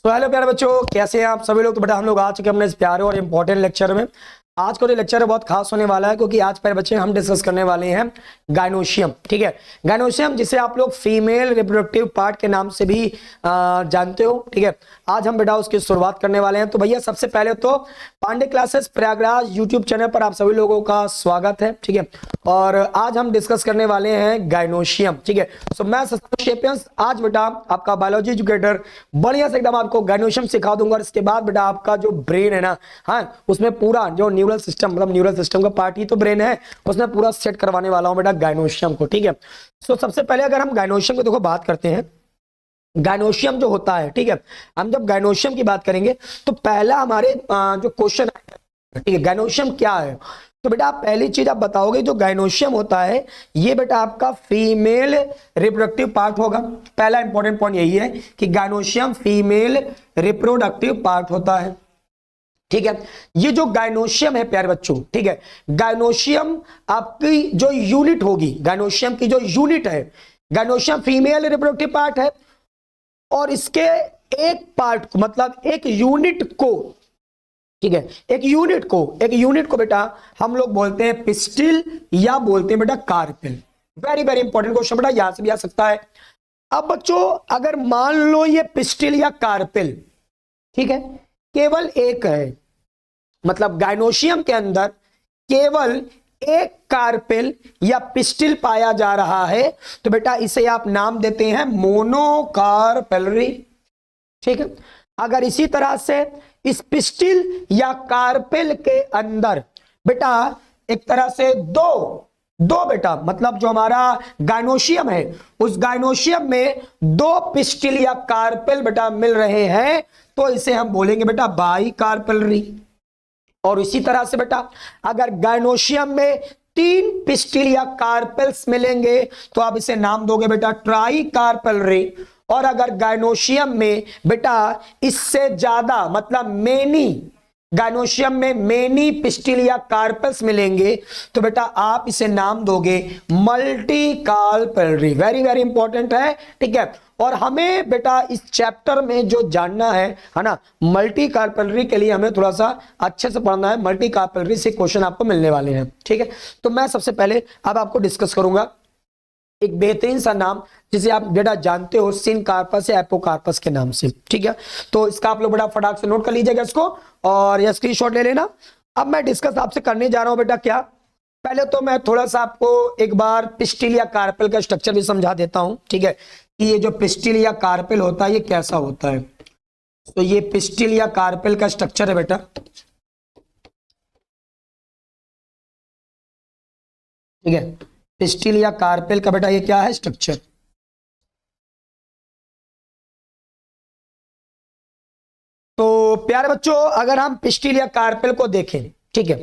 तो हेलो प्यारे बच्चों, कैसे हैं आप सभी लोग। तो बेटा हम लोग आ चुके हैं अपने इस प्यारे और इंपॉर्टेंट लेक्चर में। आज का जो लेक्चर है बहुत खास होने वाला है, क्योंकि आज प्यारे बच्चे हम डिस्कस करने वाले हैं गायनोशियम। ठीक है, गायनोशियम जिसे आप लोग फीमेल रिप्रोडक्टिव पार्ट के नाम से भी जानते हो। ठीक है, आज हम बेटा उसकी शुरुआत करने वाले हैं। तो भैया सबसे पहले तो Pandey classes Prayagraj YouTube channel पर आप सभी लोगों का स्वागत है। ठीक है, और आज हम डिस्कस करने वाले हैं गायनोशियम। ठीक है, सो मैं सेपियंस आज बेटा आपका बायोलॉजी एजुकेटर बढ़िया से एकदम आपको गायनोशियम सिखा दूंगा। और इसके बाद बेटा आपका जो ब्रेन है ना, हाँ, उसमें पूरा जो न्यूरल सिस्टम, मतलब न्यूरल सिस्टम का पार्ट ही तो ब्रेन है, उसमें पूरा सेट करवाने वाला हूं बेटा गायनोशियम को। ठीक है, सो सबसे पहले अगर हम गायनोशियम को देखो बात करते हैं, गायनोशियम जो होता है, ठीक है, हम जब गायनोशियम की बात करेंगे तो पहला हमारे जो क्वेश्चन है, ठीक है, गायनोशियम क्या है। तो बेटा आप पहली चीज आप बताओगे जो गायनोशियम होता है ये बेटा आपका फीमेल रिप्रोडक्टिव पार्ट होगा। पहला इंपॉर्टेंट पॉइंट यही है कि गायनोशियम फीमेल रिप्रोडक्टिव पार्ट होता है। ठीक है, ये जो गायनोशियम है प्यारे बच्चों, ठीक है, गायनोशियम आपकी जो यूनिट होगी, गायनोशियम की जो यूनिट है, गायनोशियम फीमेल रिप्रोडक्टिव पार्ट है। और इसके एक पार्ट को, मतलब एक यूनिट को, ठीक है, एक यूनिट को बेटा हम लोग बोलते हैं पिस्टिल या बोलते हैं बेटा carpel. Very very important question बेटा, यहां से भी आ सकता है। अब बच्चों अगर मान लो ये पिस्टिल या कार्पेल, ठीक है, केवल एक है, मतलब गायनोशियम के अंदर केवल एक कार्पेल या पिस्टिल पाया जा रहा है, तो बेटा इसे आप नाम देते हैं मोनोकार्पेलरी। ठीक है, अगर इसी तरह से इस पिस्टिल या कार्पेल के अंदर बेटा एक तरह से दो बेटा, मतलब जो हमारा गायनोशियम है उस गायनोशियम में दो पिस्टिल या कार्पेल बेटा मिल रहे हैं, तो इसे हम बोलेंगे बेटा बाई कार्पेलरी। और इसी तरह से बेटा अगर गायनोशियम में तीन पिस्टिल या कार्पेल्स मिलेंगे तो आप इसे नाम दोगे बेटा ट्राई कार्पेलरी। और अगर गायनोशियम में बेटा इससे ज्यादा, मतलब मेनी, गायनोशियम में मेनी पिस्टिल या कार्पेल्स मिलेंगे तो बेटा आप इसे नाम दोगे multi carpellary. Very very important है। ठीक है, और हमें बेटा इस चैप्टर में जो जानना है ना, मल्टी कार्पेलरी के लिए हमें थोड़ा सा अच्छे से पढ़ना है। मल्टी कार्पेलरी से क्वेश्चन आपको मिलने वाले हैं। ठीक है, तो मैं सबसे पहले अब आपको डिस्कस करूंगा एक बेहतरीन सा नाम जिसे आप बेटा जानते हो सिनकार्पस या एपोकार्पस के नाम से। ठीक है, तो इसका आप लोग बेटा फटाक से नोट कर लीजिएगा इसको और या स्क्रीनशॉट ले लेना। अब मैं डिस्कस आपसे करने जा रहा हूं बेटा क्या, पहले तो मैं थोड़ा सा आपको एक बार पिस्टिल या कार्पेल का स्ट्रक्चर भी समझा देता हूं। ठीक है, कि ये जो पिस्टिल या कार्पेल होता है ये कैसा होता है। तो ये पिस्टिल या कार्पेल का स्ट्रक्चर है बेटा। ठीक है, पिस्टिल या कार्पेल का बेटा ये क्या है स्ट्रक्चर। तो प्यारे बच्चों अगर हम पिस्टिल या कार्पेल को देखें, ठीक है,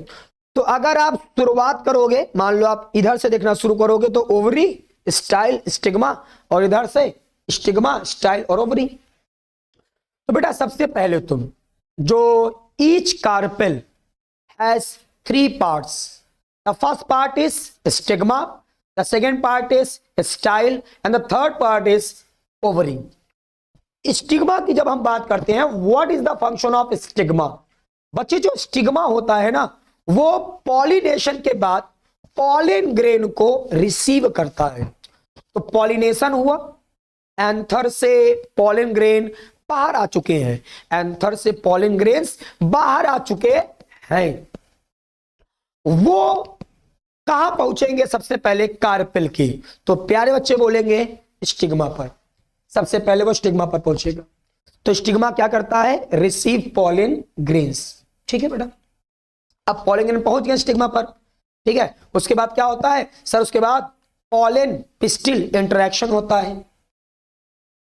तो अगर आप शुरुआत करोगे, मान लो आप इधर से देखना शुरू करोगे तो ओवरी, स्टाइल, स्टिग्मा, और इधर से स्टिग्मा, स्टाइल और ओवरी। तो बेटा सबसे पहले तुम जो each carpel has three parts, the first part is stigma, the second part is style and the third part is ovary. Stigma की जब हम बात करते हैं, what is the function of stigma. बच्चे जो स्टिग्मा होता है ना वो पॉलिनेशन के बाद पॉलिन ग्रेन को रिसीव करता है। तो पॉलिनेशन हुआ, एंथर से पॉलिन ग्रेन बाहर आ चुके हैं, एंथर से पॉलिन ग्रेन्स बाहर आ चुके हैं, वो कहां पहुंचेंगे सबसे पहले कार्पेल की। तो प्यारे बच्चे बोलेंगे स्टिग्मा पर, सबसे पहले वो स्टिग्मा पर पहुंचेगा। तो स्टिग्मा क्या करता है, रिसीव पॉलिन ग्रेन्स। ठीक है बेटा, अब पॉलिन ग्रेन पहुंच गए स्टिग्मा पर। ठीक है, उसके बाद क्या होता है सर, उसके बाद पॉलिन पिस्टिल इंटरेक्शन होता है,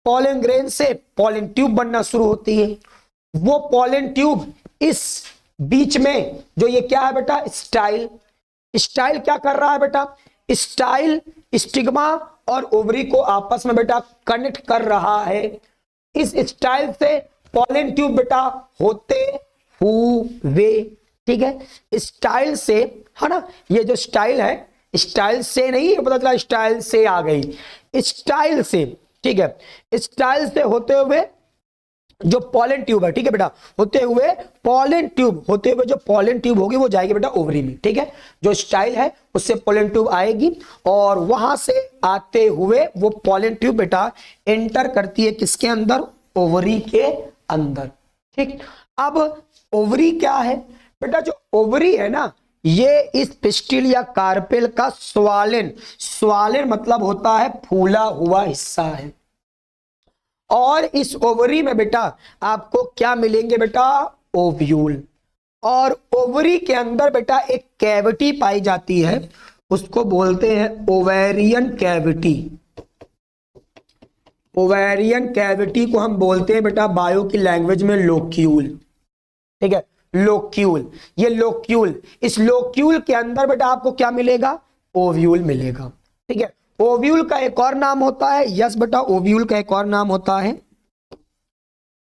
पॉलिन ग्रेन से पॉलिन ट्यूब बनना शुरू होती है। वो पॉलिन ट्यूब इस बीच में जो ये क्या है बेटा स्टाइल, स्टाइल क्या कर रहा है बेटा, स्टाइल स्टिग्मा और ओवरी को आपस में बेटा कनेक्ट कर रहा है। इस स्टाइल से पॉलिन ट्यूब बेटा होते हुए, ठीक है, स्टाइल से, है ना, ये जो स्टाइल है, स्टाइल से नहीं पता चला स्टाइल से आ गई, स्टाइल से, ठीक है, स्टाइल से होते हुए जो पॉलन ट्यूब है, ठीक है बेटा, होते हुए पॉलन ट्यूब, होते हुए जो पॉलन ट्यूब होगी वो जाएगी बेटा ओवरी में, ठीक है। जो स्टाइल है उससे पॉलन ट्यूब आएगी और वहां से आते हुए वो पॉलन ट्यूब बेटा एंटर करती है किसके अंदर, ओवरी के अंदर, ठीक। अब ओवरी क्या है बेटा, जो ओवरी है ना, ये इस पिस्टिल या कार्पेल का स्वालेन, स्वालेन मतलब होता है फूला हुआ हिस्सा है। और इस ओवरी में बेटा आपको क्या मिलेंगे बेटा, ओव्यूल। और ओवरी के अंदर बेटा एक कैविटी पाई जाती है, उसको बोलते हैं ओवेरियन कैविटी। ओवेरियन कैविटी को हम बोलते हैं बेटा बायो की लैंग्वेज में लोक्यूल, ठीक है, लोक्यूल। ये लोक्यूल, इस लोक्यूल के अंदर बेटा आपको क्या मिलेगा, ओव्यूल मिलेगा, ठीक है। ओव्यूल का एक और नाम होता है, यस बेटा, ओव्यूल का एक और नाम होता है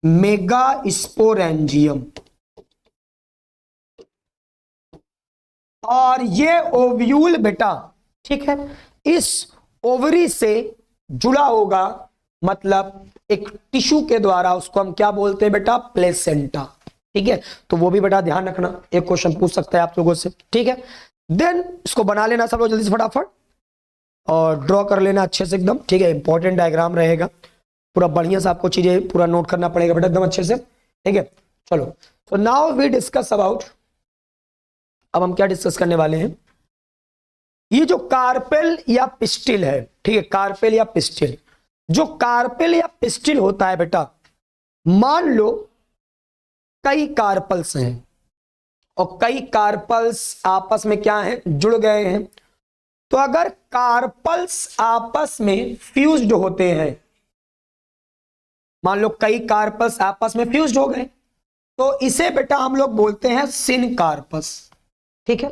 मेगास्पोरेंजियम। और ये ओव्यूल बेटा, ठीक है, इस ओवरी से जुड़ा होगा, मतलब एक टिश्यू के द्वारा, उसको हम क्या बोलते हैं बेटा, प्लेसेंटा, ठीक है। तो वो भी बेटा ध्यान रखना, एक क्वेश्चन पूछ सकता है आप लोगों से, ठीक है। देन इसको बना लेना सब लोग जल्दी से फटाफट और ड्रॉ कर लेना अच्छे से एकदम, ठीक है। इंपॉर्टेंट डायग्राम रहेगा, पूरा बढ़िया से आपको चीजें पूरा नोट करना पड़ेगा बेटा एकदम अच्छे से, ठीक है। चलो, तो नाउ वी डिस्कस अबाउट, अब हम क्या डिस्कस करने वाले हैं, ये जो कार्पेल या पिस्टिल है, ठीक है, कार्पेल या पिस्टिल, जो कार्पेल या पिस्टिल होता है बेटा, मान लो कई कार्पल्स हैं और कई कार्पल्स आपस में क्या हैं, जुड़ गए हैं। तो अगर कार्पल्स आपस में फ्यूज्ड होते हैं, मान लो कई कार्पल्स आपस में फ्यूज्ड हो गए, तो इसे बेटा हम लोग बोलते हैं सिन कार्पस, ठीक है।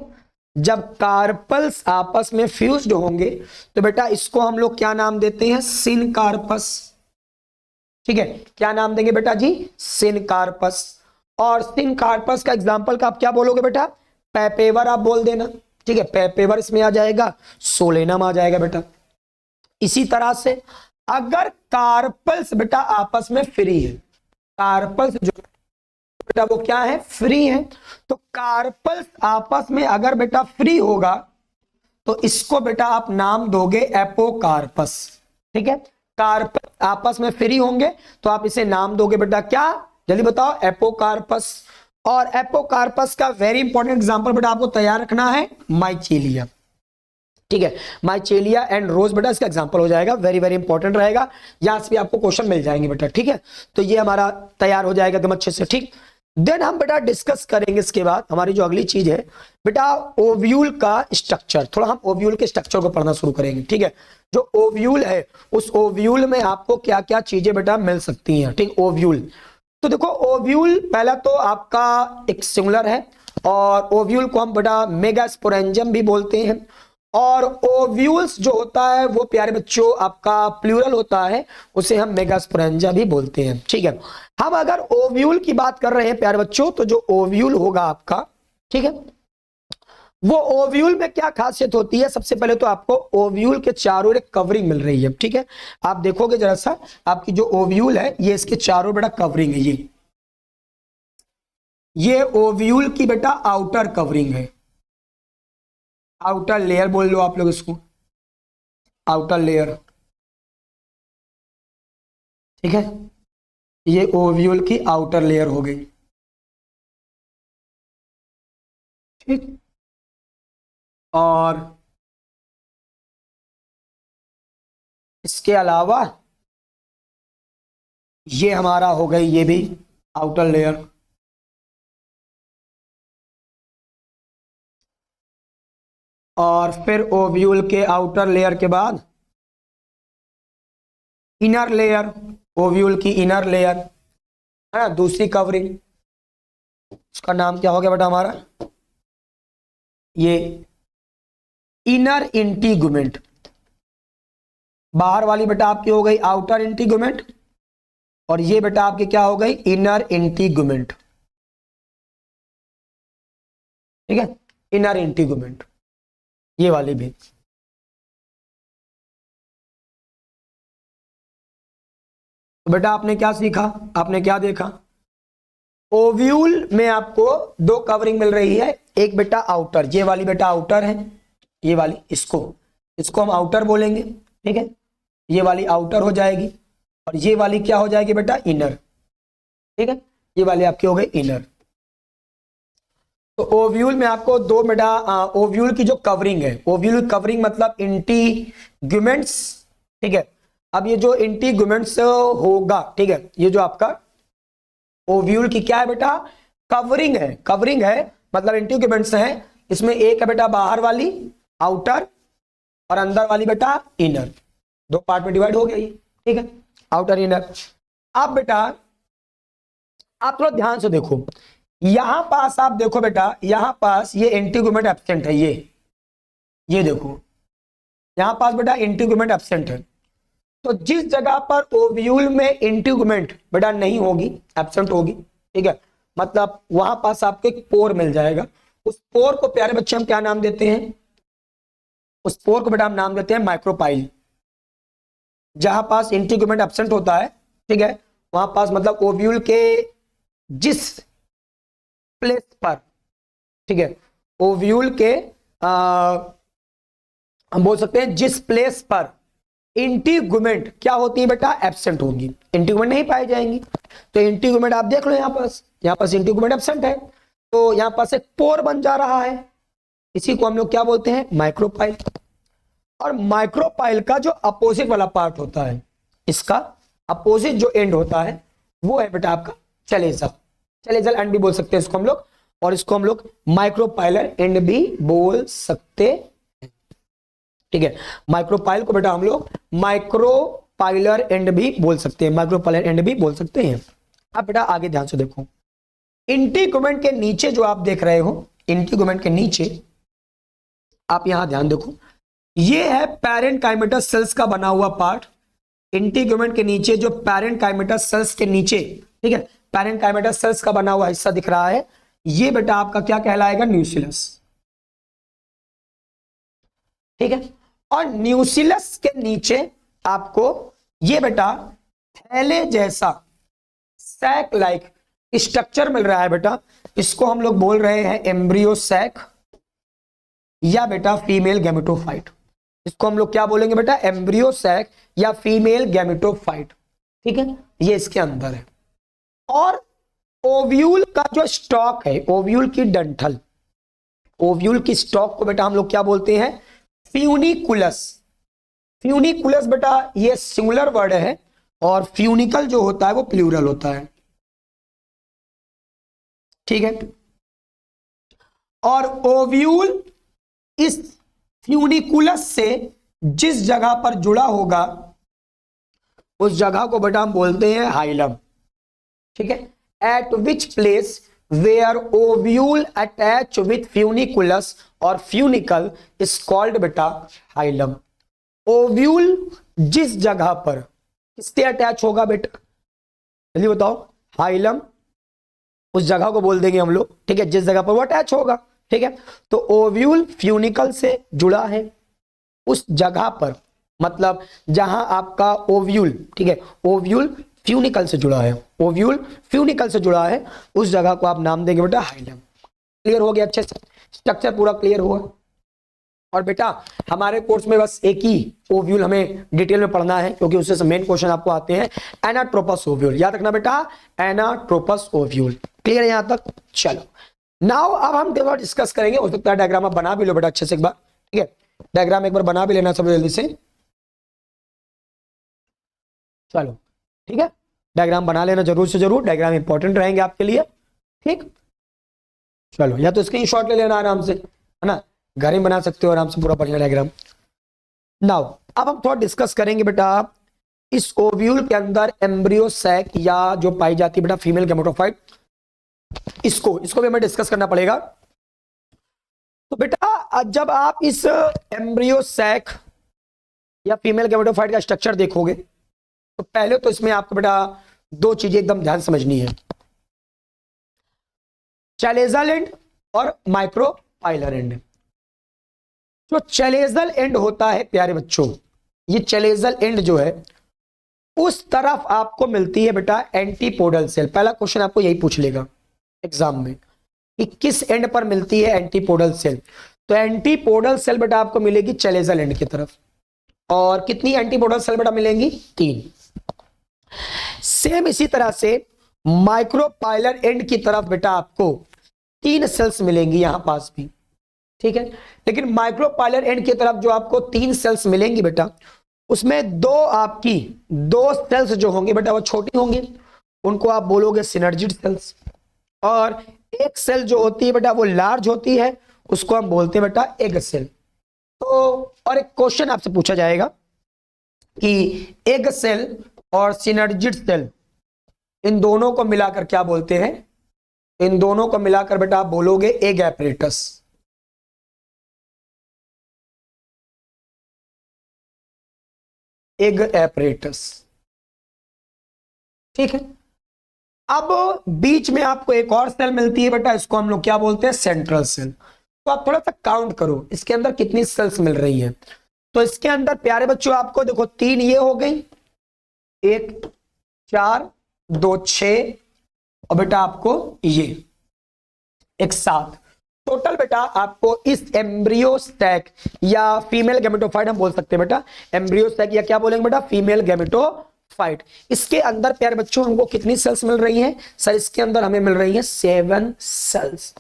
जब कार्पल्स आपस में फ्यूज्ड होंगे तो बेटा इसको हम लोग क्या नाम देते हैं, सिन कार्पस, ठीक है। क्या नाम देंगे बेटा जी, सिन कार्पस। और सिन कार्पस का एग्जांपल का आप क्या बोलोगे बेटा, पैपेवर आप बोल देना, ठीक है, पैपेवर इसमें आ जाएगा, सोलेनम आ जाएगा बेटा। इसी तरह से अगर कार्पल्स बेटा आपस में फ्री है, कार्पल्स जो बेटा वो क्या है, फ्री है, तो कार्पल्स आपस में अगर बेटा फ्री होगा तो इसको बेटा आप नाम दोगे एपोकार्पस, ठीक है। कार्पस आपस में फ्री होंगे तो आप इसे नाम दोगे बेटा क्या, जल्दी बताओ, एपोकार्पस। और एपोकार्पस का वेरी इंपॉर्टेंट एग्जांपल बेटा आपको तैयार रखना है, माइचेलिया, ठीक है। माइचेलिया एंड रोज बेटा इसका एग्जांपल हो जाएगा, वेरी वेरी इंपॉर्टेंट रहेगा, यहां से भी आपको क्वेश्चन मिल जाएंगे बेटा, ठीक है। तो ये हमारा तैयार हो जाएगा एकदम अच्छे से, ठीक। देन हम बेटा डिस्कस करेंगे इसके बाद हमारी जो अगली चीज है बेटा, ओव्यूल का स्ट्रक्चर। थोड़ा हम ओव्यूल के स्ट्रक्चर को पढ़ना शुरू करेंगे, ठीक है। जो ओव्यूल है उस ओव्यूल में आपको क्या क्या चीजें बेटा मिल सकती हैं, ठीक। ओव्यूल, तो देखो ओव्यूल पहला तो आपका एक सिंगुलर है, और ओव्यूल को हम बेटा मेगास्पोरेंजियम भी बोलते हैं। और ओव्यूल्स जो होता है वो प्यारे बच्चों आपका प्लूरल होता है, उसे हम मेगास्पोरेंजिया भी बोलते हैं, ठीक है। हम अगर ओव्यूल की बात कर रहे हैं प्यारे बच्चों, तो जो ओव्यूल होगा आपका, ठीक है, वो ओव्यूल में क्या खासियत होती है, सबसे पहले तो आपको ओव्यूल के चारों एक कवरिंग मिल रही है, ठीक है। आप देखोगे जरा सा, आपकी जो ओव्यूल है ये इसके चारों बेटा कवरिंग है, ये ओव्यूल की बेटा आउटर कवरिंग है, आउटर लेयर बोल लो आप लोग इसको, आउटर लेयर, ठीक है। ये ओव्यूल की आउटर लेयर हो गई, ठीक। और इसके अलावा ये हमारा हो गई ये भी आउटर लेयर, और फिर ओव्यूल के आउटर लेयर के बाद इनर लेयर, ओव्यूल की इनर लेयर है ना, दूसरी कवरिंग, उसका नाम क्या हो गया बेटा हमारा, ये इनर इंटीगुमेंट। बाहर वाली बेटा आपकी हो गई आउटर इंटीगुमेंट, और ये बेटा आपकी क्या हो गई, इनर इंटीगुमेंट, ठीक है, इनर इंटीगुमेंट, ये वाली भी। तो बेटा आपने क्या सीखा, आपने क्या देखा, ओव्यूल में आपको दो कवरिंग मिल रही है, एक बेटा आउटर, ये वाली बेटा आउटर है, ये वाली, इसको हम आउटर बोलेंगे, ठीक है, ये वाली आउटर हो जाएगी और ये वाली क्या हो जाएगी बेटा, इनर, ठीक है, ये वाली आपकी हो गई इनर। तो ओव्यूल में आपको दो बेटा ओव्यूल की जो कवरिंग है, ओव्यूल कवरिंग मतलब इंटीग्यूमेंट्स, ठीक है। अब ये जो इंटीग्यूमेंट्स होगा, ठीक है, ये जो आपका ओव्यूल की क्या है बेटा, कवरिंग है, कवरिंग है मतलब इंटीग्यूमेंट्स है, इसमें एक है बेटा बाहर वाली आउटर और अंदर वाली बेटा इनर, दो पार्ट में डिवाइड हो गया ये, ठीक है, आउटर इनर। अब बेटा आप थोड़ा ध्यान से देखो, यहां पास आप देखो बेटा, यहां पास ये इंटीग्यूमेंट एब्सेंट है, ये देखो यहां पास बेटा इंटीग्यूमेंट एब्सेंट है। तो जिस जगह पर ओव्यूल में इंटीग्यूमेंट बेटा नहीं होगी, एब्सेंट होगी, ठीक है, मतलब वहां पास आपको एक पोर मिल जाएगा, उस पोर को प्यारे बच्चे हम क्या नाम देते हैं, उस पोर को बेटा हम नाम देते हैं माइक्रोपाइल। जहां पास इंटीग्यूमेंट एब्सेंट होता है, ठीक है, वहां पास मतलब ओव्यूल के जिस प्लेस पर, ठीक है, ओव्यूल के हम बोल सकते हैं जिस प्लेस पर इंटीग्यूमेंट क्या होती है बेटा, एब्सेंट होगी, इंटीग्यूमेंट नहीं पाई जाएंगी। तो इंटीग्यूमेंट आप देख लो, यहां पास इंटीग्यूमेंट एब्सेंट है, तो यहां पास एक पोर बन जा रहा है, इसी को हम लोग क्या बोलते हैं, माइक्रोपाइल। और माइक्रोपाइल का जो अपोजिट वाला पार्ट होता है, इसका अपोजिट जो एंड होता है वो है बेटा आपका चलेजल, चलेजल एंड भी बोल सकते हैं इसको हम लोग, और इसको हम लोग माइक्रोपाइलर एंड भी बोल सकते हैं, ठीक है। माइक्रोपाइल को बेटा हम लोग माइक्रोपाइलर एंड भी बोल सकते हैं, माइक्रोपाइलर एंड भी बोल सकते हैं। अब बेटा आगे ध्यान से देखो, इंटीग्यूमेंट के नीचे जो आप देख रहे हो, इंटीग्यूमेंट के नीचे आप यहां ध्यान देखो, ये है पैरेन्काइमेटा सेल्स का बना हुआ पार्ट। इंटीग्यूमेंट के नीचे जो पैरेन्काइमेटा सेल्स के नीचे, ठीक है, पैरेन्काइमेटा सेल्स का बना हुआ हिस्सा दिख रहा है, ये बेटा आपका क्या कहलाएगा, न्यूक्लियस, ठीक है। और न्यूक्लियस के नीचे आपको ये बेटा थैले जैसा सैक लाइक स्ट्रक्चर मिल रहा है बेटा, इसको हम लोग बोल रहे हैं एम्ब्रियो सैक या बेटा फीमेल गैमेटोफाइट। इसको हम लोग क्या बोलेंगे बेटा, एम्ब्रियो सैक या फीमेल गैमेटोफाइट, ठीक है, ये इसके अंदर है। और ओव्यूल का जो स्टॉक है, ओव्यूल की डंठल, ओव्यूल की स्टॉक को बेटा हम लोग क्या बोलते हैं, फ्यूनिकुलस। फ्यूनिकुलस बेटा ये सिंगुलर वर्ड है और फ्यूनिकल जो होता है वो प्लूरल होता है, ठीक है। और ओव्यूल इस फ्यूनिकुलस से जिस जगह पर जुड़ा होगा उस जगह को बेटा हम बोलते हैं हाइलम, ठीक है। At which place where ovule attach with funiculus और फ्यूनिकल इज कॉल्ड बेटा हाइलम। ओव्यूल जिस जगह पर किससे अटैच होगा बेटा, जल्दी बताओ, हाइलम, उस जगह को बोल देंगे हम लोग, ठीक है, जिस जगह पर वो अटैच होगा, ठीक है। तो ओव्यूल फ्यूनिकल से जुड़ा है, उस जगह पर मतलब जहां आपका ओव्यूल, ठीक है, ओव्यूल फ्यूनिकल से जुड़ा है, ओव्यूल फ्यूनिकल से जुड़ा है, उस जगह को आप नाम देंगे बेटा हाइलम। क्लियर हो गया अच्छे से, स्ट्रक्चर पूरा क्लियर हुआ। और बेटा हमारे कोर्स में बस एक ही ओव्यूल हमें डिटेल में पढ़ना है, क्योंकि उससे मेन क्वेश्चन आपको आते हैं, एनाट्रोपस ओव्यूल, याद रखना बेटा, एनाट्रोपस ओव्यूल। क्लियर है यहां तक, चलो नाउ अब हम डिस्कस करेंगे, हो सकता है डायग्राम आप बना भी लो बेटा अच्छे से एक बार, ठीक है, डायग्राम एक बार बना भी लेना सब जल्दी से, चलो ठीक है, डायग्राम बना लेना जरूर से जरूर, डायग्राम इंपॉर्टेंट रहेंगे आपके लिए, ठीक, चलो या तो स्क्रीनशॉट ले लेना आराम से, है ना, घर में बना सकते हो आराम से पूरा बढ़िया डायग्राम। नाउ अब हम थोड़ा डिस्कस करेंगे बेटा इस ओव्यूल के अंदर एम्ब्रियो सैक या जो पाई जाती है बेटा फीमेल गैमेटोफाइट, इसको भी हमें डिस्कस करना पड़ेगा। तो बेटा जब आप इस एम्ब्रियो सैक या फीमेल गैमेटोफाइट का स्ट्रक्चर देखोगे तो पहले तो इसमें आपको बेटा दो चीजें एकदम ध्यान समझनी है, चैलेजल एंड और माइक्रोपाइलर एंड। जो चैलेजल एंड होता है प्यारे बच्चों, ये चैलेजल एंड जो है उस तरफ आपको मिलती है बेटा एंटीपोडल सेल। पहला क्वेश्चन आपको यही पूछ लेगा एग्जाम में कि किस एंड पर मिलती है एंटीपोडल सेल। तो एंटीपोडल सेल बेटा आपको मिलेगी चलेजल एंड की तरफ। और कितनी एंटीपोडल सेल बेटा मिलेंगी? 3। सेम इसी तरह से माइक्रोपाइलर एंड की तरफ बेटा आपको 3 सेल्स मिलेंगी यहां पास भी, ठीक है। लेकिन माइक्रोपाइलर एंड की तरफ जो आपको 3 सेल्स मिलेंगी बेटा, उसमें दो सेल्स जो होंगे बेटा वो छोटी होंगी, उनको आप बोलोगे सिनर्जिड सेल्स। और एक सेल जो होती है बेटा वो लार्ज होती है, उसको हम बोलते हैं बेटा एग सेल। तो और एक क्वेश्चन आपसे पूछा जाएगा कि एग सेल और सिनर्जिड सेल, इन दोनों को मिलाकर क्या बोलते हैं? इन दोनों को मिलाकर बेटा आप बोलोगे एग एपरेटस। एग एपरेटस, ठीक है। अब बीच में आपको एक और सेल मिलती है बेटा, इसको हम लोग क्या बोलते हैं? Central cell. तो आप थोड़ा सा काउंट करो इसके अंदर कितनी सेल्स मिल रही हैं। तो इसके अंदर प्यारे बच्चों आपको देखो 3 ये हो गई, 1 4 2 6 और बेटा आपको ये 1 7। टोटल बेटा आपको इस एम्ब्रियो स्टैक या फीमेल गैमेटोफाइट हम बोल सकते हैं बेटा, एम्ब्रियो स्टैक या क्या बोलेंगे बेटा? Female gametophyte. इसके अंदर प्यारे बच्चों हमको कितनी सेल्स मिल रही हैं? सर इसके अंदर हमें मिल रही है 7 सेल्स।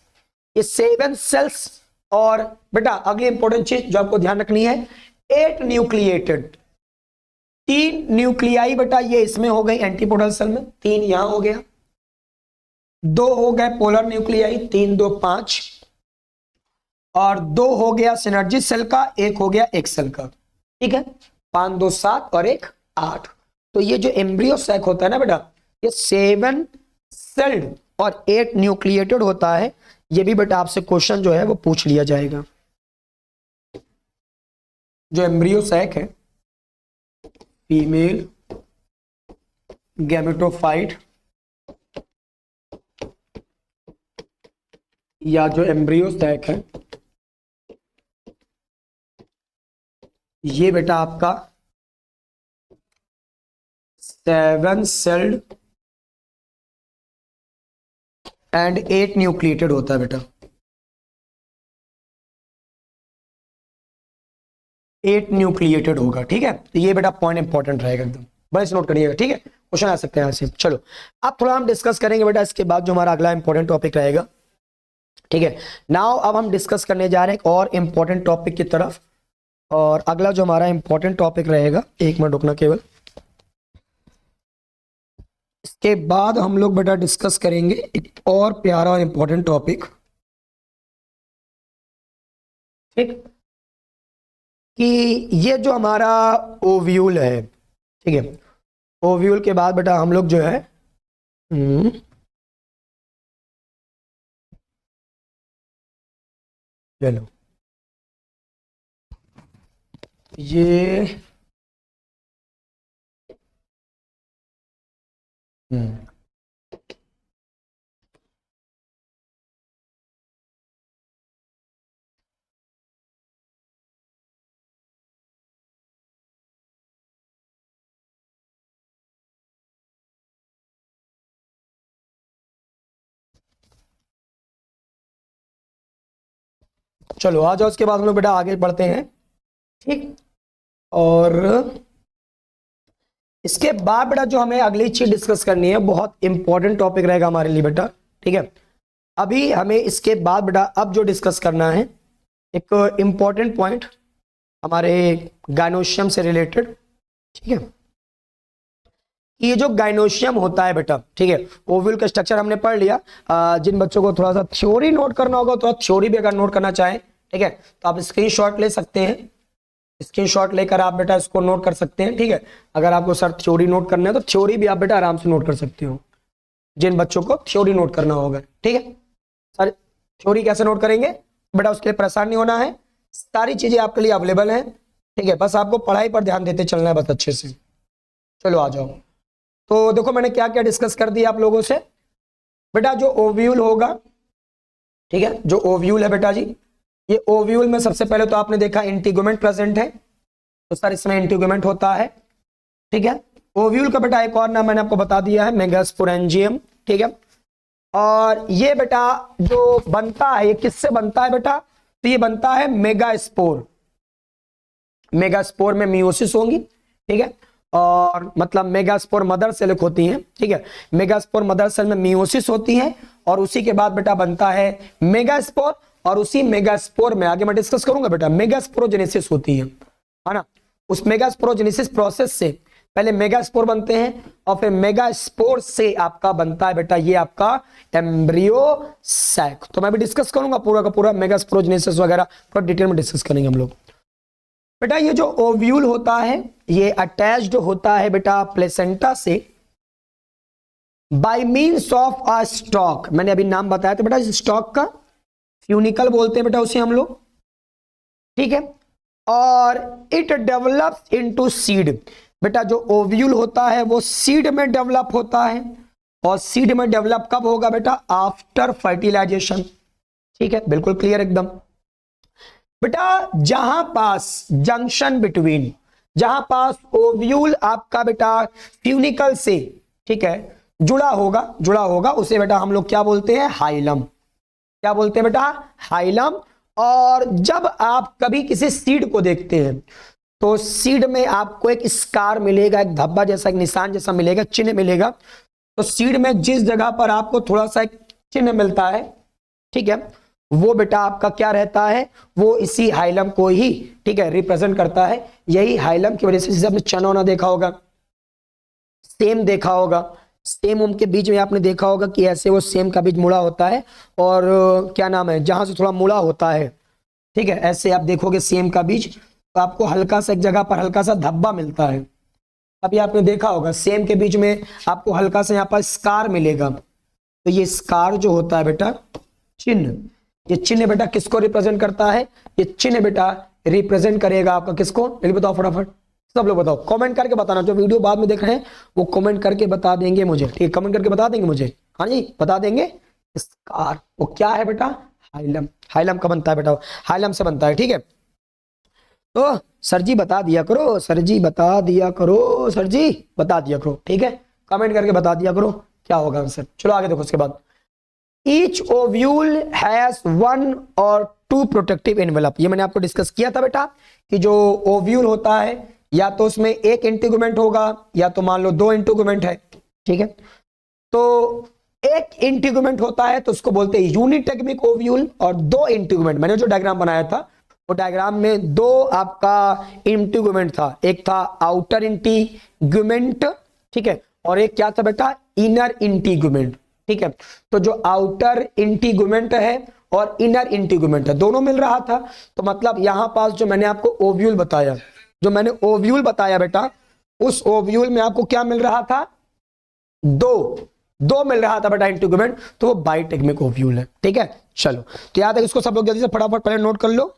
ये 7 सेल्स और बेटा अगली इंपॉर्टेंट चीज जो आपको ध्यान रखनी है, 8 न्यूक्लिएटेड, 3 न्यूक्लियाई बेटा ये इसमें हो गई एंटीपोडल सेल में, 3 यहां हो गया, 2 हो गए पोलर न्यूक्लियाई, 3 2 5, और 2 हो गया सिनर्जी सेल का, 1 हो गया एक सेल का, ठीक है। 5 2 7 और 1 8। तो ये जो एम्ब्रियो सैक होता है ना बेटा, ये 7 सेल्ड और 8 न्यूक्लिएटेड होता है। ये भी बेटा आपसे क्वेश्चन जो है वो पूछ लिया जाएगा। जो एम्ब्रियो सैक है, फीमेल गैमेटोफाइट या जो एम्ब्रियो सैक है, ये बेटा आपका 7 सेल्ड एंड 8 न्यूक्लिएटेड होता है बेटा। 8 न्यूक्लिएटेड होगा, ठीक है। तो ये बेटा पॉइंट इंपॉर्टेंट रहेगा एकदम, बस नोट करिएगा, ठीक है। क्वेश्चन आ सकते हैं यहाँ से। चलो अब थोड़ा हम डिस्कस करेंगे बेटा इसके बाद जो हमारा अगला इंपॉर्टेंट टॉपिक रहेगा, ठीक है। नाउ अब हम डिस्कस करने जा रहे हैं एक और इंपॉर्टेंट टॉपिक की तरफ। और अगला जो हमारा इंपॉर्टेंट टॉपिक रहेगा, 1 मिनट रुकना केवल, इसके बाद हम लोग बेटा डिस्कस करेंगे एक और प्यारा और इंपॉर्टेंट टॉपिक, ठीक, कि ये जो हमारा ओव्यूल है, ठीक है। ओव्यूल के बाद बेटा हम लोग जो है चलो ये चलो आ जाओ, उसके बाद हम लोग बेटा आगे बढ़ते हैं, ठीक। और इसके बाद बेटा जो हमें अगली चीज डिस्कस करनी है, बहुत इंपॉर्टेंट टॉपिक रहेगा हमारे लिए बेटा, ठीक है। अभी हमें इसके बाद बेटा अब जो डिस्कस करना है एक इंपॉर्टेंट पॉइंट हमारे गायनोशियम से रिलेटेड, ठीक है। ये जो गायनोशियम होता है बेटा, ठीक है, ओव्यूल का स्ट्रक्चर हमने पढ़ लिया। जिन बच्चों को थोड़ा सा थ्योरी नोट करना होगा तो थ्योरी भी अगर नोट करना चाहें, ठीक है, तो आप स्क्रीनशॉट ले सकते हैं। स्क्रीनशॉट लेकर आप बेटा इसको नोट कर सकते हैं, ठीक है। अगर आपको सर थ्योरी नोट करना है तो थ्योरी भी आप बेटा आराम से नोट कर सकते हो, जिन बच्चों को थ्योरी नोट करना होगा, ठीक है। सर थ्योरी कैसे नोट करेंगे बेटा, उसके लिए परेशान नहीं होना है, सारी चीजें आपके लिए अवेलेबल है, ठीक है। बस आपको पढ़ाई पर ध्यान देते चलना है बस अच्छे से। चलो आ जाओ। तो देखो मैंने क्या क्या डिस्कस कर दिया आप लोगों से बेटा। जो ओव्यूल होगा, ठीक है, जो ओव्यूल है बेटा जी, ये ओव्यूल में सबसे पहले तो आपने देखा इंटीगुमेंट प्रेजेंट है, तो सर इसमें इंटीगुमेंट होता है, ठीक है। ओव्यूल का बेटा एक और नाम मैंने आपको बता दिया है, मेगास्पोरेंजियम, ठीक है। और ये बेटा जो बनता है, ये किससे बनता है बेटा? तो ये बनता है मेगास्पोर। मेगास्पोर में मियोसिस होंगी, ठीक है। और मतलब मेगास्पोर मदर सेल होती हैं, ठीक है। मेगास्पोर मदर सेल में मियोसिस होती है और उसी के बाद बेटा बनता है मेगास्पोर, और उसी मेगास्पोर में आगे मैं डिस्कस करूंगा बेटा मेगास्पोरोजेनेसिस होती है ना। उस मेगास्पोरोजेनेसिस प्रोसेस से पहले मेगास्पोर बनते हैं और फिर मेगास्पोर से आपका बनता है बेटा ये आपका एम्ब्रियो सैक। तो मैं भी डिस्कस करूंगा पूरा का पूरा मेगास्पोरोजेनेसिस वगैरह पूरा डिटेल में डिस्कस करेंगे हम लोग। बेटा ये जो ओव्यूल होता है ये अटैच्ड होता है बेटा प्लेसेंटा से bye means of a stock. मैंने अभी नाम बताया था बेटा इस स्टॉक का, फ्यूनिकल बोलते हैं बेटा उसे हम लोग, ठीक है। और इट डेवलप्स इनटू सीड। बेटा जो ओव्यूल होता है वो सीड में डेवलप होता है, और सीड में डेवलप कब होगा बेटा? आफ्टर फर्टिलाइजेशन, ठीक है, बिल्कुल क्लियर एकदम। बेटा जहां पास जंक्शन बिटवीन, जहां पास ओव्यूल आपका बेटा फ्यूनिकल से, ठीक है, जुड़ा होगा उसे बेटा हम लोग क्या बोलते हैं? हाइलम। क्या बोलते हैं बेटा? हाइलम। और जब आप कभी किसी सीड को देखते हैं तो सीड में आपको एक स्कार मिलेगा, एक धब्बा जैसा, एक निशान जैसा मिलेगा, चिन्ह मिलेगा। तो सीड में जिस जगह पर आपको थोड़ा सा एक चिन्ह मिलता है, ठीक है, वो बेटा आपका क्या रहता है? वो इसी हाइलम को ही, ठीक है, रिप्रेजेंट करता है। यही हाइलम की वजह से जैसे आपने चना वना देखा होगा, सेम देखा होगा, सेम उम के बीच में आपने देखा होगा कि ऐसे वो सेम का बीज मुड़ा होता है, और क्या नाम है, जहां से थोड़ा मुड़ा होता है, ठीक है, ऐसे आप देखोगे सेम का बीज तो आपको हल्का सा एक जगह पर हल्का सा धब्बा मिलता है। अभी आपने देखा होगा सेम के बीच में आपको हल्का सा यहाँ पर स्कार मिलेगा। तो ये स्कार जो होता है बेटा चिन्ह, ये चिन्ह बेटा किसको रिप्रेजेंट करता है? ये चिन्ह बेटा रिप्रेजेंट करेगा आपका किसको? जल्दी बताओ फटाफट, सब लोग बताओ, कमेंट करके बताना। जो वीडियो बाद में देख रहे हैं वो कमेंट करके बता देंगे मुझे, ठीक है, कमेंट करके बता देंगे मुझे, हाँ जी बता देंगे। स्कार वो क्या है बेटा? हाइलम। हाइलम का बनता है बेटा, हाइलम से बनता है, ठीक है। तो सर जी बता दिया करो, सर जी बता दिया करो, सर जी बता दिया करो, ठीक है, कमेंट करके बता दिया करो क्या होगा आंसर। चलो आगे देखो उसके बाद, ईच ओव्यूल हैज 1 और 2 प्रोटेक्टिव एनवेलप। ये मैंने आपको डिस्कस किया था बेटा कि जो ओव्यूल होता है या तो उसमें एक इंटीगुमेंट होगा या तो मान लो 2 इंटीगुमेंट है, ठीक है। तो एक इंटीगुमेंट होता है तो उसको बोलते हैं यूनिटेगमिक ओव्यूल, और 2 इंटीगुमेंट, मैंने जो डायग्राम बनाया था वो डायग्राम में 2 आपका इंटीगुमेंट था, एक था आउटर इंटीगुमेंट, ठीक है, और एक क्या था बेटा? इनर इंटीगुमेंट, ठीक है। तो जो आउटर इंटीगुमेंट है और इनर इंटीगुमेंट है दोनों मिल रहा था, तो मतलब यहां पास जो मैंने आपको ओव्यूल बताया, जो मैंने ओव्यूल बताया बेटा, उस ओव्यूल में आपको क्या मिल रहा था? 2 मिल रहा था बेटा इंटीगुमेंट, तो वो बाइटेगमिक ओव्यूल है, ठीक है। चलो तो याद है इसको सब लोग जल्दी से फटाफट पहले नोट कर लो।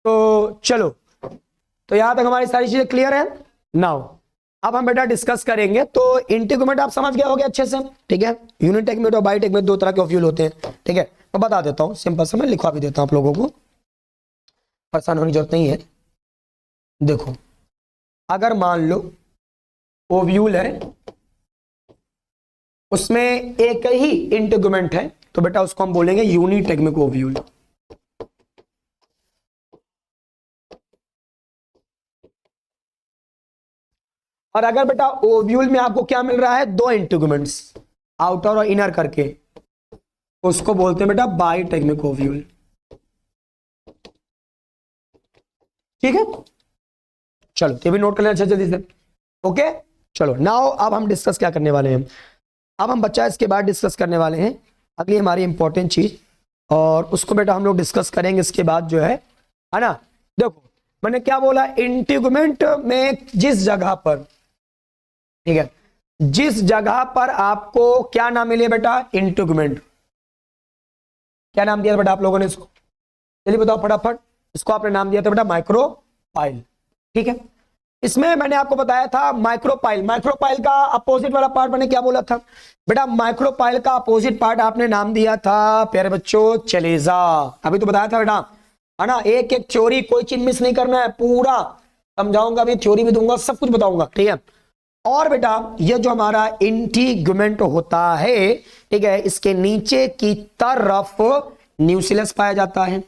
तो चलो, तो यहां तक हमारी सारी चीजें क्लियर है। नाउ अब हम बेटा डिस्कस करेंगे। तो इंटीगुमेंट आप समझ गए होगे अच्छे से, ठीक है। यूनिटेगमेंट और बाइटेगमेंट 2 तरह के ओव्यूल होते हैं, ठीक है। मैं बता देता हूं सिंपल से, मैं लिखवा भी देता हूं आप लोगों को, परेशान होने की जरूरत नहीं है। देखो अगर मान लो ओव्यूल है, उसमें एक ही इंटीगुमेंट है, तो बेटा उसको हम बोलेंगे यूनिटेगमिक ओव्यूल। और अगर बेटा ओव्यूल में आपको क्या मिल रहा है? 2 इंटीगुमेंट्स, आउटर और इनर करके, उसको बोलते हैं बेटा बाइटेगमिक ओव्यूल, ठीक है। चलो ये भी नोट कर लेना अच्छा जल्दी से, ओके। चलो नाउ अब हम डिस्कस क्या करने वाले हैं? अब हम बच्चा इसके बाद डिस्कस करने वाले हैं अगली हमारी इंपॉर्टेंट चीज, और उसको बेटा हम लोग डिस्कस करेंगे इसके बाद जो है ना। देखो मैंने क्या बोला, इंटीगुमेंट में जिस जगह पर, ठीक है, जिस जगह पर आपको क्या नाम मिले बेटा, इंटीगुमेंट। क्या नाम दिया बेटा आप लोगों ने इसको, चलिए बताओ फटाफट। इसको आपने नाम दिया था बेटा माइक्रोपाइल, ठीक है। इसमें मैंने आपको बताया था माइक्रोपाइल, माइक्रोपाइल का अपोजिट वाला पार्ट मैंने क्या बोला था बेटा, माइक्रोपाइल का अपोजिट पार्ट आपने नाम दिया था प्यारे बच्चों चलेजा। अभी तो बताया था बेटा, है ना, एक एक थ्योरी, कोई चीज मिस नहीं करना है, पूरा समझाऊंगा, अभी थ्योरी भी दूंगा, सब कुछ बताऊंगा, ठीक है। और बेटा ये जो हमारा इंटीगुमेंट होता है, ठीक है, इसके नीचे की तरफ न्यूक्लियस पाया जाता है,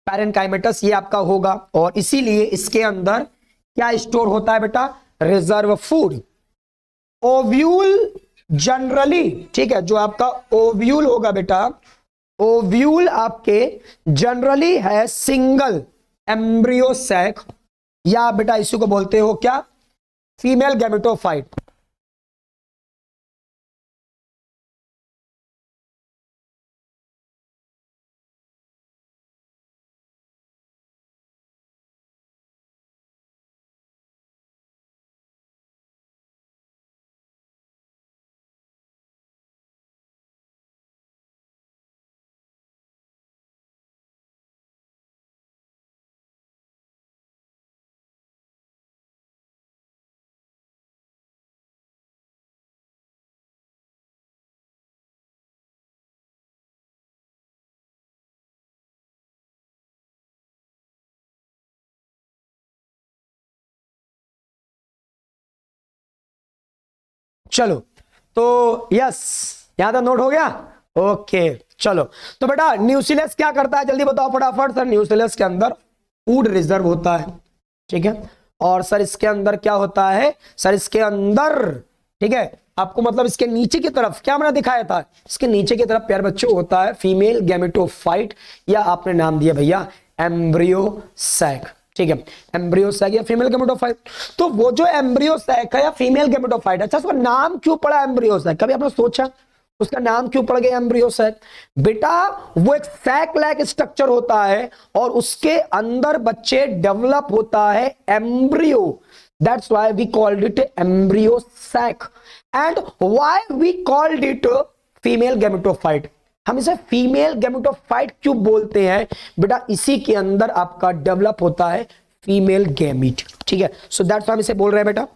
पैरेन्काइमेटस ये आपका होगा, और इसीलिए इसके अंदर क्या स्टोर होता है बेटा, रिजर्व फूड। ओव्यूल जनरली, ठीक है, जो आपका ओव्यूल होगा बेटा, ओव्यूल आपके जनरली है सिंगल एम्ब्रियो सैक, या बेटा इसी को बोलते हो क्या, फीमेल गैमेटोफाइट। चलो तो यस, यहां तक नोट हो गया, ओके। चलो तो बेटा न्यूक्लियस क्या करता है, जल्दी बताओ फटाफट सर। न्यूक्लियस के अंदर फूड रिजर्व होता है, ठीक है, और सर इसके अंदर क्या होता है, सर इसके अंदर, ठीक है, आपको मतलब इसके नीचे की तरफ क्या मैंने दिखाया था, इसके नीचे की तरफ प्यारे बच्चों होता है फीमेल गैमेटोफाइट, या आपने नाम दिया भैया एम्ब्रियो सैक, ठीक है, एम्ब्रियो सैक या फीमेल गैमेटोफाइट। तो वो जो एम्ब्रियो सैक है या फीमेल गैमेटोफाइट, अच्छा उसका नाम क्यों पड़ा एम्ब्रियो सैक, कभी आपने सोचा उसका नाम क्यों पड़ गया एम्ब्रियो सैक? बेटा वो एक सैक लाइक स्ट्रक्चर होता है और उसके अंदर बच्चे डेवलप होता है embryo, that's why we called it embryo sac. And why we called it female gametophyte, हम इसे फीमेल गैमेटोफाइट क्यों बोलते हैं बेटा, इसी के अंदर आपका डेवलप होता है फीमेल गैमीट, ठीक है, सो दैट्स हम इसे बोल रहे हैं बेटा।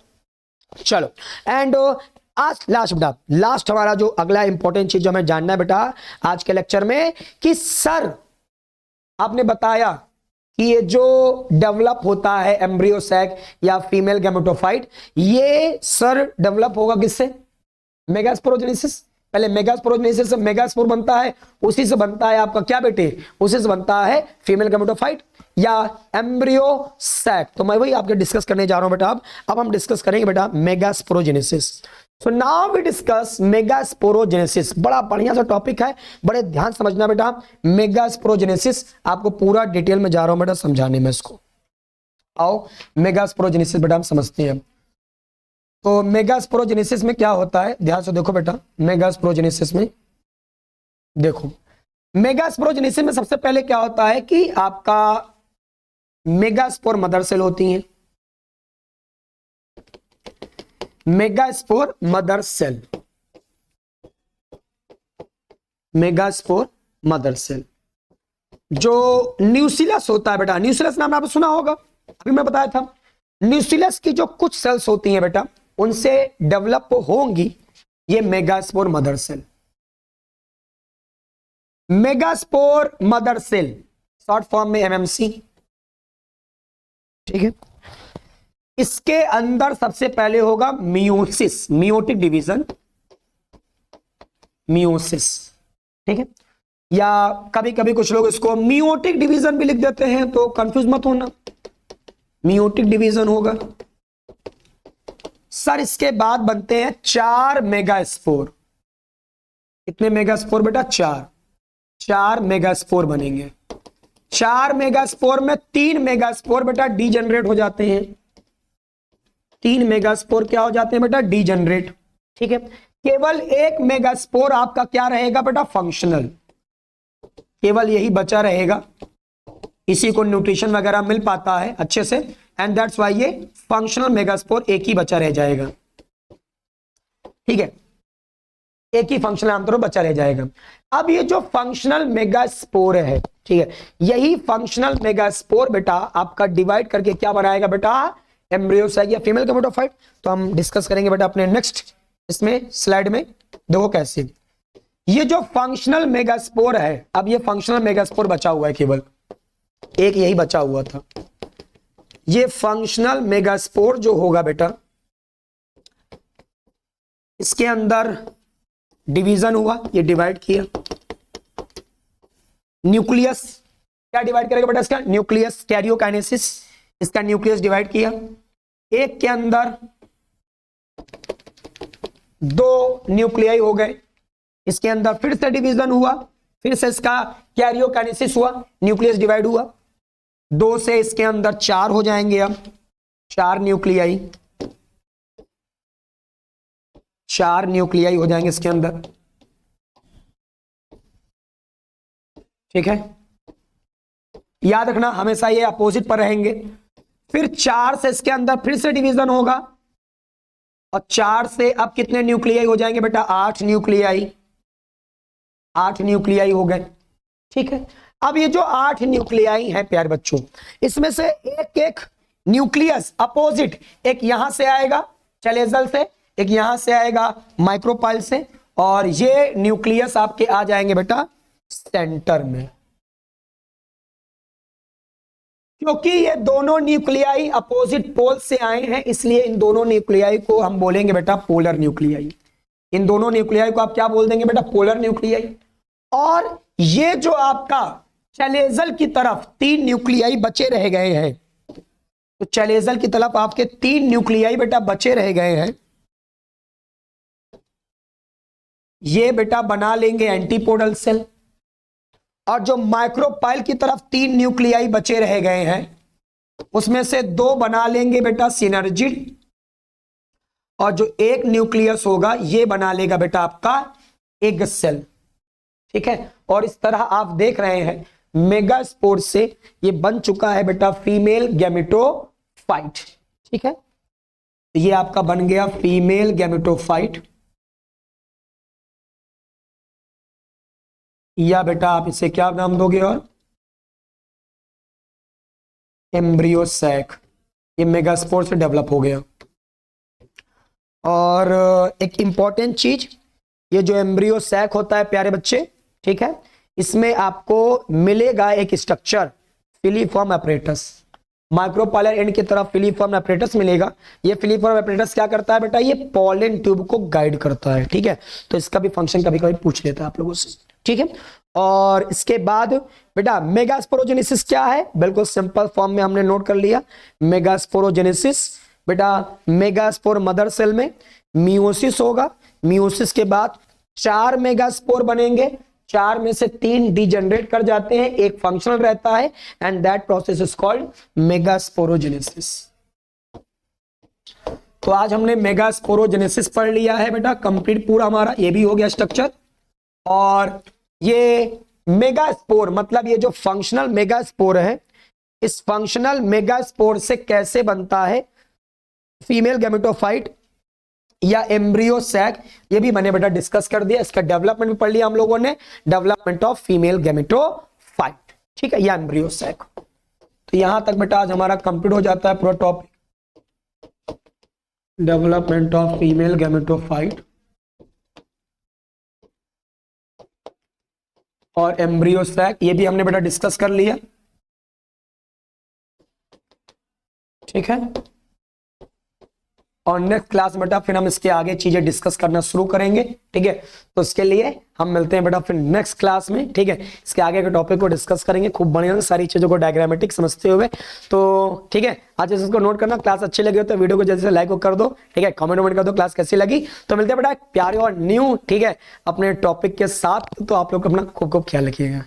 चलो एंड आज लास्ट बेटा, लास्ट हमारा जो अगला इंपॉर्टेंट चीज जो हमें जानना है बेटा आज के लेक्चर में, कि सर आपने बताया कि ये जो डेवलप होता है एम्ब्रियो सैक या फीमेल गैमेटोफाइट, ये सर डेवलप होगा किससे, मेगास्पोरोजेनेसिस। पहले मेगास्पोरोजेनेसिस से मेगास्पोर बनता है, उसी से बनता है आपका क्या बेटे, उसी से बनता है फीमेल गैमेटोफाइट या एम्ब्रियो सैक। तो मैं वही आपके डिस्कस करने जा रहा हूं बेटा। अब हम डिस्कस करेंगे बेटा megasporogenesis. So now we discuss megasporogenesis, बड़ा बढ़िया सा टॉपिक है, बड़े ध्यान समझना बेटा। मेगास्पोरोजेनेसिस आपको पूरा डिटेल में जा रहा हूं बेटा समझाने में इसको। आओ मेगास्पोरोजेनेसिस बेटा हम समझते हैं। तो मेगास्पोरोजेनेसिस में क्या होता है, ध्यान से देखो बेटा। मेगास्पोरोजेनेसिस में देखो, मेगास्पोरोजेनेसिस में सबसे पहले क्या होता है कि आपका मेगास्पोर मदर सेल होती हैं, megaspore mother cell, megaspore mother cell. जो न्यूक्लियस होता है बेटा, न्यूक्लियस नाम आपने सुना होगा, अभी मैं बताया था। न्यूक्लियस की जो कुछ सेल्स होती हैं बेटा, उनसे डेवलप होंगी ये megaspore mother cell. Megaspore mother cell short form में एमएमसी, ठीक है। इसके अंदर सबसे पहले होगा मियोसिस, मियोटिक डिवीजन, मियोसिस, ठीक है, या कभी कभी कुछ लोग इसको मियोटिक डिवीजन भी लिख देते हैं, तो कंफ्यूज मत होना, मियोटिक डिवीजन होगा सर। इसके बाद बनते हैं 4 मेगास्पोर। कितने मेगास्पोर बेटा, 4 मेगास्पोर बनेंगे। 4 मेगास्पोर में 3 मेगास्पोर बेटा डीजेनरेट हो जाते हैं, 3 मेगास्पोर क्या हो जाते हैं बेटा, डीजेनरेट, ठीक है। केवल 1 मेगास्पोर आपका क्या रहेगा बेटा, फंक्शनल, केवल यही बचा रहेगा इसी को न्यूट्रिशन वगैरह मिल पाता है अच्छे से, एंड दैट्स वाई ये फंक्शनल मेगास्पोर एक ही बचा रह जाएगा। ठीक है, एक ही फंक्शनल आमतौर पर बचा रह जाएगा। अब ये जो फंक्शनल मेगास्पोर है, ठीक है, यही फंक्शनल मेगास्पोर बेटा आपका डिवाइड करके क्या बनाएगा बेटा, एम्ब्रियो साइक या फीमेल गैमेटोफाइट। तो हम डिस्कस करेंगे बेटा अपने नेक्स्ट इसमें स्लाइड में। देखो कैसे ये जो फंक्शनल मेगास्पोर है, अब ये फंक्शनल मेगास्पोर बचा हुआ है, केवल एक यही बचा हुआ था। ये फंक्शनल मेगास्पोर जो होगा बेटा, इसके अंदर डिवीजन हुआ, ये डिवाइड किया, न्यूक्लियस क्या डिवाइड करेगा बेटा इसका, न्यूक्लियस कैरियोकाइनेसिस, इसका न्यूक्लियस डिवाइड किया, एक के अंदर दो न्यूक्लियाई हो गए, इसके अंदर फिर से डिवीजन हुआ, फिर से इसका कैरियोकाइनेसिस हुआ, न्यूक्लियस डिवाइड हुआ, दो से इसके अंदर चार हो जाएंगे, अब चार न्यूक्लियाई हो जाएंगे इसके अंदर। ठीक है, याद रखना हमेशा ये अपोजिट पर रहेंगे। फिर चार से इसके अंदर फिर से डिवीजन होगा, और चार से अब कितने न्यूक्लियाई हो जाएंगे बेटा, आठ न्यूक्लियाई हो गए। ठीक है, अब ये जो आठ न्यूक्लियाई हैं प्यारे बच्चों, इसमें से एक एक न्यूक्लियस अपोजिट, एक यहां से आएगा चलेजल से, एक यहां से आएगा माइक्रोपाइल से, और ये न्यूक्लियस आपके आ जाएंगे बेटा सेंटर में। क्योंकि ये दोनों न्यूक्लियाई अपोजिट पोल से आए हैं, इसलिए इन दोनों न्यूक्लियाई को हम बोलेंगे बेटा पोलर न्यूक्लियाई। इन दोनों न्यूक्लियाई को आप क्या बोल देंगे बेटा, पोलर न्यूक्लियाई। और ये जो आपका चलेजल की तरफ तीन न्यूक्लियाई बचे रह गए हैं, तो चलेजल की तरफ आपके तीन न्यूक्लियाई बेटा बचे रह गए हैं, ये बेटा बना लेंगे एंटीपोडल सेल। और जो माइक्रोपाइल की तरफ तीन न्यूक्लियाई बचे रह गए हैं, उसमें से दो बना लेंगे बेटा सिनर्जिड, और जो एक न्यूक्लियस होगा ये बना लेगा बेटा आपका एग सेल। ठीक है, और इस तरह आप देख रहे हैं मेगास्पोर से ये बन चुका है बेटा फीमेल गैमेटोफाइट। ठीक है, तो ये आपका बन गया फीमेल गैमेटोफाइट, या बेटा आप इसे क्या नाम दोगे, और एम्ब्रियो सैक। ये मेगास्पोर से डेवलप हो गया। और एक इंपॉर्टेंट चीज, ये जो एम्ब्रियो सैक होता है प्यारे बच्चे, ठीक है, इसमें आपको मिलेगा एक structure filiform apparatus. Micropylar and की तरफ फिलीफॉर्म एपरेटस मिलेगा। ये फिलीफॉर्म एपरेटस क्या करता है बेटा, ये पॉलन ट्यूब को गाइड करता है। ठीक है, तो इसका भी फंक्शन कभी कभी पूछ लेता है आप लोगों से। ठीक है, और इसके बाद बेटा मेगास्पोरोजेनेसिस क्या है, बिल्कुल सिंपल फॉर्म में हमने नोट कर लिया। मेगास्पोरोजेनेसिस बेटा मेगास्पोर मदर सेल में मियोसिस होगा, मियोसिस के बाद चार मेगास्पोर बनेंगे, चार में से तीन डिजेनरेट कर जाते हैं, एक फंक्शनल रहता है, and that process is called megasporogenesis. तो आज हमने मेगास्पोरोजेनेसिस पढ़ लिया है बेटा, कंप्लीट पूरा हमारा, ये भी हो गया स्ट्रक्चर। और ये मेगास्पोर मतलब ये जो फंक्शनल मेगास्पोर है, इस फंक्शनल मेगास्पोर से कैसे बनता है फीमेल गैमेटोफाइट या एम्ब्रियो सैक, ये भी मैंने बेटा डिस्कस कर दिया। इसका डेवलपमेंट भी पढ़ लिया हम लोगों ने, डेवलपमेंट ऑफ फीमेल गैमेटोफाइट। ठीक है, या एम्ब्रियो सैक। तो यहां तक बेटा आज हमारा कंप्लीट हो जाता है पूरा topic, development of female gametophyte और एम्ब्रियो सैक, ये भी हमने बेटा डिस्कस कर लिया। ठीक है, और नेक्स्ट क्लास बेटा फिर हम इसके आगे चीजें डिस्कस करना शुरू करेंगे। ठीक है, तो इसके लिए हम मिलते हैं बेटा फिर नेक्स्ट क्लास में। ठीक है, इसके आगे के टॉपिक को डिस्कस करेंगे खूब बढ़िया से, सारी चीजों को डायग्रामेटिक समझते हुए। तो ठीक है, आज इसको नोट करना। क्लास अच्छी लगी हो तो वीडियो को जल्दी से लाइक कर दो। ठीक है, कमेंट कर दो क्लास कैसी लगी। तो मिलते हैं बेटा प्यारे और न्यू ठीक है अपने टॉपिक के साथ। तो आप लोग अपना खूब खूब ख्याल रखिएगा।